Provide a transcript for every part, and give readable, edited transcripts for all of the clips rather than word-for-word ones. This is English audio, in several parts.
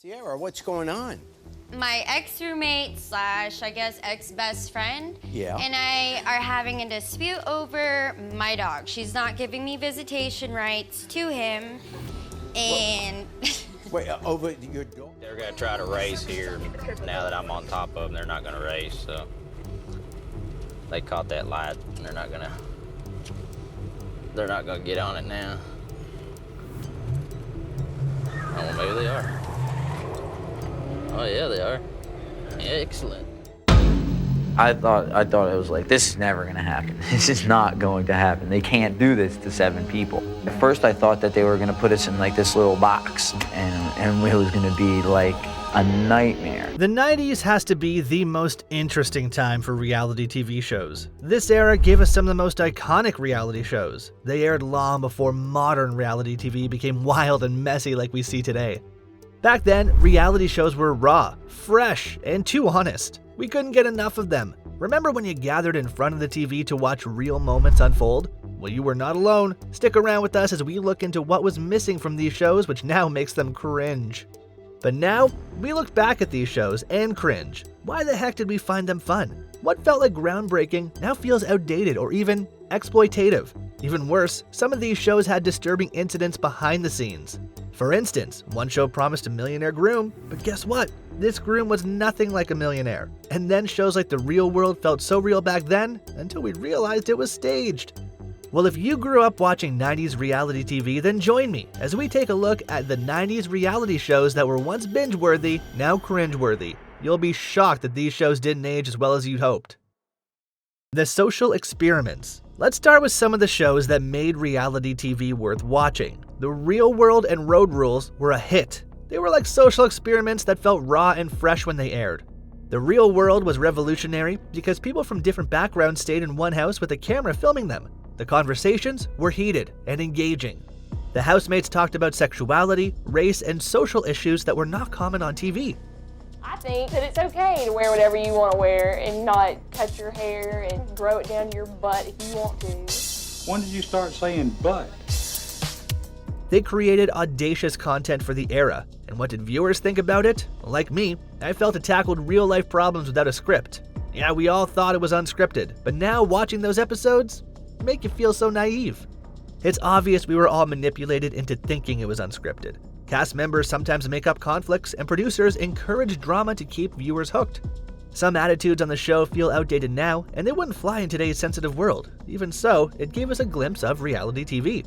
Sierra, what's going on? My ex-roommate slash, I guess, ex-best friend and I are having a dispute over my dog. She's not giving me visitation rights to him, and... Wait, over your dog? They're gonna try to race here. Now that I'm on top of them, they're not gonna race, so... They caught that light, and they're not gonna get on it now. Oh, well, maybe they are. Oh yeah, they are. Excellent. I thought it was like, this is never gonna happen. This is not going to happen. They can't do this to 7 people. At first I thought that they were gonna put us in like this little box and it was gonna be like a nightmare. The 90s has to be the most interesting time for reality TV shows. This era gave us some of the most iconic reality shows. They aired long before modern reality TV became wild and messy like we see today. Back then, reality shows were raw, fresh, and too honest. We couldn't get enough of them. Remember when you gathered in front of the TV to watch real moments unfold? Well, you were not alone. Stick around with us as we look into what was missing from these shows, which now makes them cringe. But now, we look back at these shows and cringe. Why the heck did we find them fun? What felt like groundbreaking now feels outdated or even exploitative. Even worse, some of these shows had disturbing incidents behind the scenes. For instance, one show promised a millionaire groom, but guess what? This groom was nothing like a millionaire. And then shows like The Real World felt so real back then until we realized it was staged. Well, if you grew up watching 90s reality TV, then join me as we take a look at the 90s reality shows that were once binge-worthy, now cringe-worthy. You'll be shocked that these shows didn't age as well as you'd hoped. The social experiments. Let's start with some of the shows that made reality TV worth watching. The Real World and Road Rules were a hit. They were like social experiments that felt raw and fresh when they aired. The Real World was revolutionary because people from different backgrounds stayed in one house with a camera filming them. The conversations were heated and engaging. The housemates talked about sexuality, race, and social issues that were not common on TV. I think that it's okay to wear whatever you want to wear and not cut your hair and grow it down to your butt if you want to. When did you start saying butt? They created audacious content for the era, and what did viewers think about it? Like me, I felt it tackled real-life problems without a script. Yeah, we all thought it was unscripted, but now watching those episodes make you feel so naive. It's obvious we were all manipulated into thinking it was unscripted. Cast members sometimes make up conflicts, and producers encourage drama to keep viewers hooked. Some attitudes on the show feel outdated now, and they wouldn't fly in today's sensitive world. Even so, it gave us a glimpse of reality TV.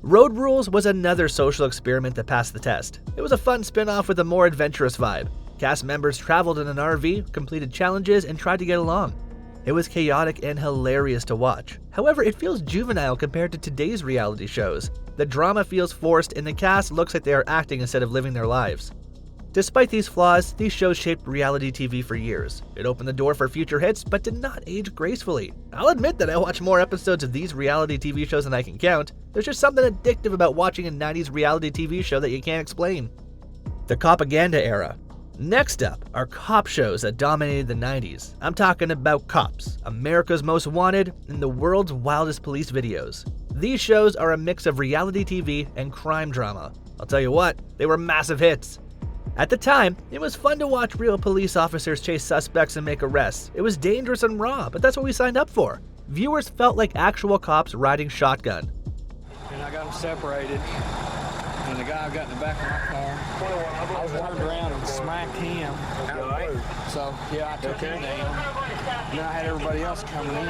Road Rules was another social experiment that passed the test. It was a fun spin-off with a more adventurous vibe. Cast members traveled in an RV, completed challenges, and tried to get along. It was chaotic and hilarious to watch. However, it feels juvenile compared to today's reality shows. The drama feels forced and the cast looks like they are acting instead of living their lives. Despite these flaws, these shows shaped reality TV for years. It opened the door for future hits, but did not age gracefully. I'll admit that I watch more episodes of these reality TV shows than I can count. There's just something addictive about watching a 90s reality TV show that you can't explain. The Copaganda era. Next up are cop shows that dominated the 90s. I'm talking about Cops, America's Most Wanted, and the world's wildest police videos. These shows are a mix of reality TV and crime drama. I'll tell you what, they were massive hits. At the time, it was fun to watch real police officers chase suspects and make arrests. It was dangerous and raw, but that's what we signed up for. Viewers felt like actual cops riding shotgun. And I got them separated. And the guy got in the back of my car. I was turned around and smacked him. So, yeah, I took him down. Then I had everybody else coming in.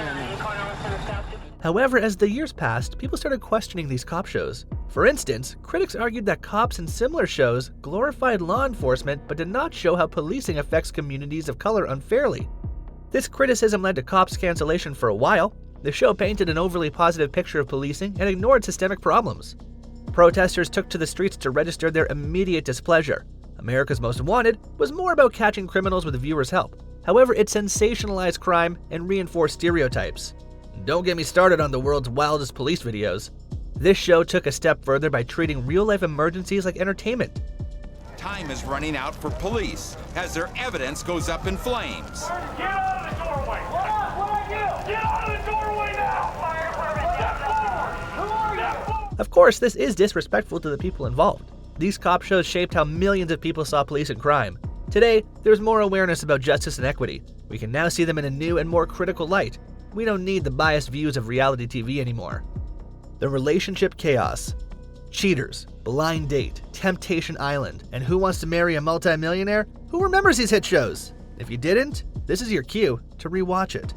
However, as the years passed, people started questioning these cop shows. For instance, critics argued that Cops in similar shows glorified law enforcement but did not show how policing affects communities of color unfairly. This criticism led to Cops cancellation for a while. The show painted an overly positive picture of policing and ignored systemic problems. Protesters took to the streets to register their immediate displeasure. America's Most Wanted was more about catching criminals with viewers' help. However, it sensationalized crime and reinforced stereotypes. Don't get me started on the world's wildest police videos. This show took a step further by treating real-life emergencies like entertainment. Time is running out for police as their evidence goes up in flames. Get out of the doorway! Get out of the doorway now! Step forward! Step forward! Of course, this is disrespectful to the people involved. These cop shows shaped how millions of people saw police and crime. Today, there's more awareness about justice and equity. We can now see them in a new and more critical light. We don't need the biased views of reality TV anymore. The relationship chaos. Cheaters, Blind Date, Temptation Island, and Who Wants to Marry a Multi-Millionaire? Who remembers these hit shows? If you didn't, this is your cue to rewatch it.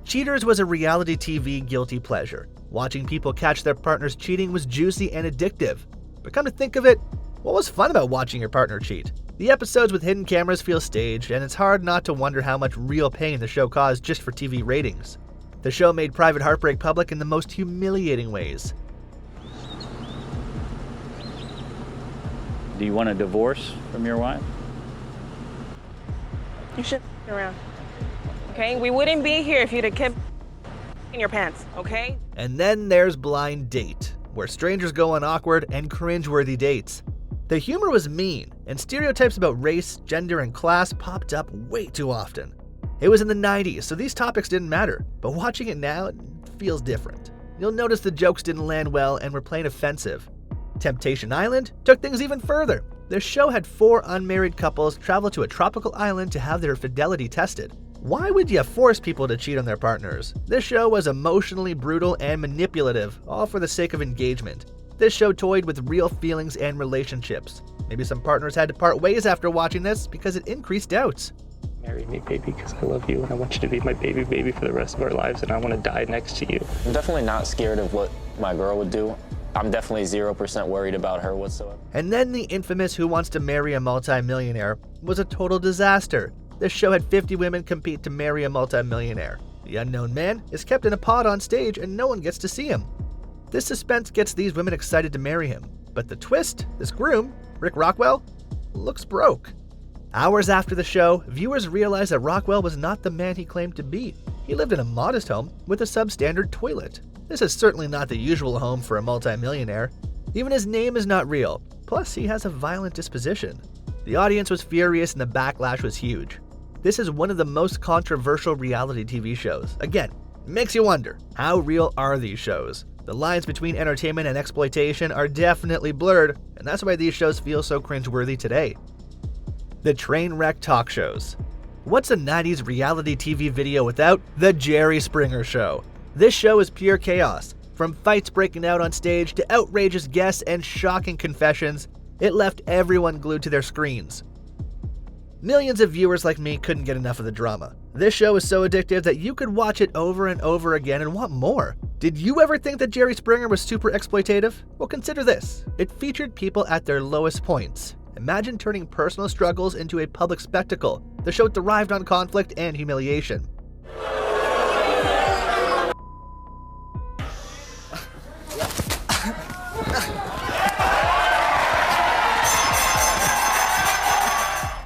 Cheaters was a reality TV guilty pleasure. Watching people catch their partners cheating was juicy and addictive. But come to think of it, what was fun about watching your partner cheat? The episodes with hidden cameras feel staged, and it's hard not to wonder how much real pain the show caused just for TV ratings. The show made private heartbreak public in the most humiliating ways. Do you want a divorce from your wife? You should around. Okay? We wouldn't be here if you'd have kept in your pants, okay? And then there's Blind Date, where strangers go on awkward and cringe-worthy dates. The humor was mean, and stereotypes about race, gender, and class popped up way too often. It was in the 90s, so these topics didn't matter, but watching it now, it feels different. You'll notice the jokes didn't land well and were plain offensive. Temptation Island took things even further. The show had 4 unmarried couples travel to a tropical island to have their fidelity tested. Why would you force people to cheat on their partners? This show was emotionally brutal and manipulative, all for the sake of engagement. This show toyed with real feelings and relationships. Maybe some partners had to part ways after watching this because it increased doubts. Marry me, baby, because I love you and I want you to be my baby for the rest of our lives, and I want to die next to you. I'm definitely not scared of what my girl would do. I'm definitely 0% worried about her whatsoever. And then the infamous Who Wants to Marry a Multi-Millionaire was a total disaster. This show had 50 women compete to marry a multi-millionaire. The unknown man is kept in a pod on stage and no one gets to see him. This suspense gets these women excited to marry him. But the twist, this groom, Rick Rockwell, looks broke. Hours after the show, viewers realized that Rockwell was not the man he claimed to be. He lived in a modest home with a substandard toilet. This is certainly not the usual home for a multi-millionaire. Even his name is not real. Plus, he has a violent disposition. The audience was furious and the backlash was huge. This is one of the most controversial reality TV shows. Again, it makes you wonder, how real are these shows? The lines between entertainment and exploitation are definitely blurred, and that's why these shows feel so cringeworthy today. The train wreck talk shows. What's a 90s reality TV video without The Jerry Springer Show? This show is pure chaos. From fights breaking out on stage to outrageous guests and shocking confessions, it left everyone glued to their screens. Millions of viewers like me couldn't get enough of the drama. This show is so addictive that you could watch it over and over again and want more. Did you ever think that Jerry Springer was super exploitative? Well, consider this. It featured people at their lowest points. Imagine turning personal struggles into a public spectacle. The show thrived on conflict and humiliation.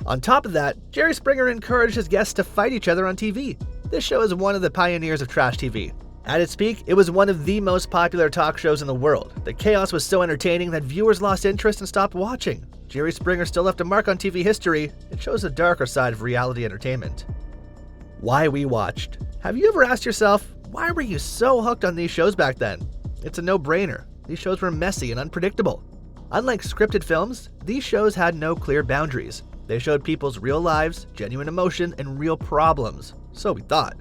On top of that, Jerry Springer encouraged his guests to fight each other on TV. This show is one of the pioneers of trash TV. At its peak, it was one of the most popular talk shows in the world. The chaos was so entertaining that viewers lost interest and stopped watching. Jerry Springer still left a mark on TV history. It shows the darker side of reality entertainment. Why we watched. Have you ever asked yourself, why were you so hooked on these shows back then? It's a no-brainer. These shows were messy and unpredictable. Unlike scripted films, these shows had no clear boundaries. They showed people's real lives, genuine emotion, and real problems. So we thought.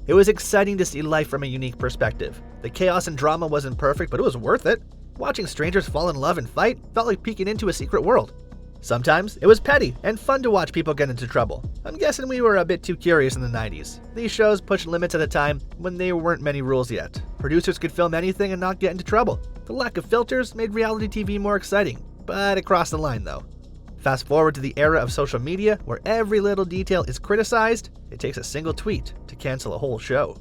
It was exciting to see life from a unique perspective. The chaos and drama wasn't perfect, but it was worth it. Watching strangers fall in love and fight felt like peeking into a secret world. Sometimes it was petty and fun to watch people get into trouble. I'm guessing we were a bit too curious in the 90s. These shows pushed limits at a time when there weren't many rules yet. Producers could film anything and not get into trouble. The lack of filters made reality TV more exciting, but it crossed the line though. Fast forward to the era of social media where every little detail is criticized, it takes a single tweet to cancel a whole show.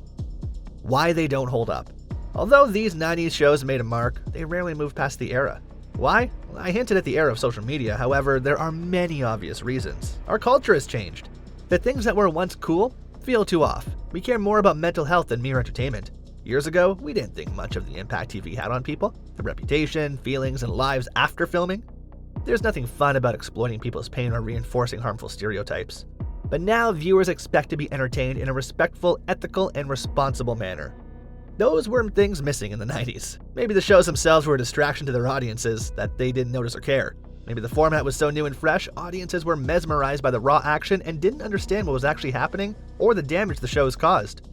Why they don't hold up. Although these 90s shows made a mark, they rarely move past the era. Why? Well, I hinted at the era of social media, however, there are many obvious reasons. Our culture has changed. The things that were once cool feel too off. We care more about mental health than mere entertainment. Years ago, we didn't think much of the impact TV had on people, the reputation, feelings, and lives after filming. There's nothing fun about exploiting people's pain or reinforcing harmful stereotypes. But now viewers expect to be entertained in a respectful, ethical, and responsible manner. Those were things missing in the 90s. Maybe the shows themselves were a distraction to their audiences that they didn't notice or care. Maybe the format was so new and fresh, audiences were mesmerized by the raw action and didn't understand what was actually happening or the damage the shows caused.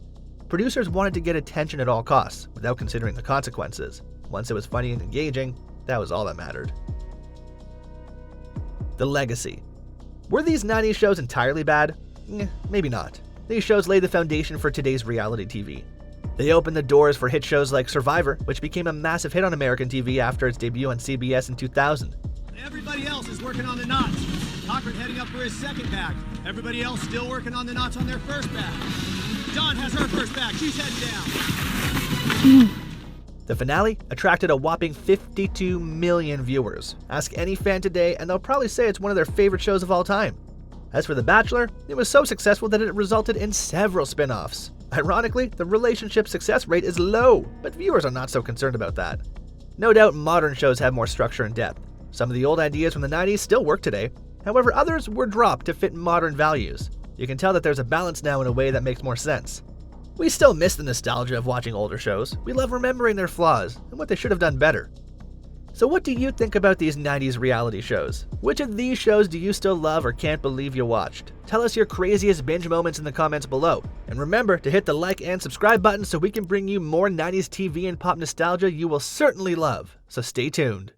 Producers wanted to get attention at all costs, without considering the consequences. Once it was funny and engaging, that was all that mattered. The legacy. Were these 90s shows entirely bad? Maybe not. These shows laid the foundation for today's reality TV. They opened the doors for hit shows like Survivor, which became a massive hit on American TV after its debut on CBS in 2000. Everybody else is working on the knots. Cochran heading up for his second bag. Everybody else still working on the knots on their first bag. Dawn has her first bag. She's heading down. The finale attracted a whopping 52 million viewers. Ask any fan today and they'll probably say it's one of their favorite shows of all time. As for The Bachelor, it was so successful that it resulted in several spin-offs. Ironically, the relationship success rate is low, but viewers are not so concerned about that. No doubt modern shows have more structure and depth. Some of the old ideas from the 90s still work today. However, others were dropped to fit modern values. You can tell that there's a balance now in a way that makes more sense. We still miss the nostalgia of watching older shows. We love remembering their flaws and what they should have done better. So what do you think about these 90s reality shows? Which of these shows do you still love or can't believe you watched? Tell us your craziest binge moments in the comments below. And remember to hit the like and subscribe button so we can bring you more 90s TV and pop nostalgia you will certainly love. So stay tuned.